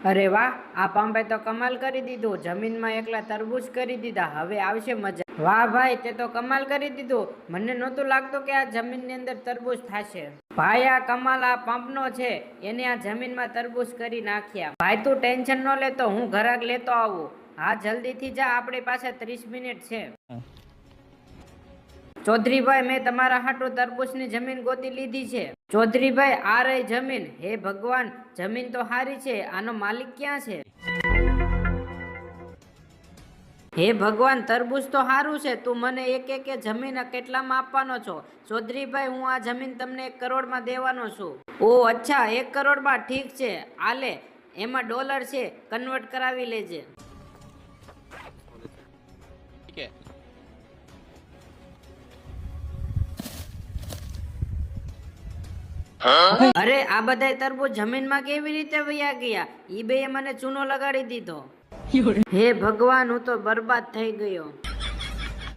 અરે વાહ, આ પંપે તો કમાલ કરી દીધું. જમીનમાં એકલા તરબૂચ કરી દીધા. હવે આવશે મજા. વાહ ભાઈ, તે તો કમાલ કરી દીધું. મને નહોતું લાગતું કે આ જમીનની અંદર તરબૂચ થશે. ભાઈ, આ કમાલ આ પંપનો છે. એને આ જમીનમાં તરબૂચ કરી નાખ્યા. ભાઈ તું ટેન્શન ન લેતો, હું ઘરાક લેતો આવું. હા જલ્દીથી જા, આપણી પાસે 30 મિનિટ છે. ચૌધરીભાઈ, મેં તમારા હાટુ તરબૂચની જમીન ગોતી લીધી છે. ચૌધરીભાઈ, આ રહી જમીન. હે ભગવાન, જમીન તો હારી છે. આનો માલિક ક્યાં છે? હે ભગવાન, તરબૂચ તો સારું છે. તું મને એક જમીન કેટલામાં આપવાનો છો? ચૌધરીભાઈ, હું આ જમીન તમને 1 કરોડમાં દેવાનો છું. ઓ અચ્છા, 1 કરોડમાં? ઠીક છે, આલે. એમાં ડોલર છે, કન્વર્ટ કરાવી લેજે. અરે આ બધાય તરબૂચ જમીનમાં કેવી રીતે વયા ગયા? ઈ બેએ મને ચૂનો લગાડી દીધો. હે ભગવાન, હું તો બરબાદ થઈ ગયો.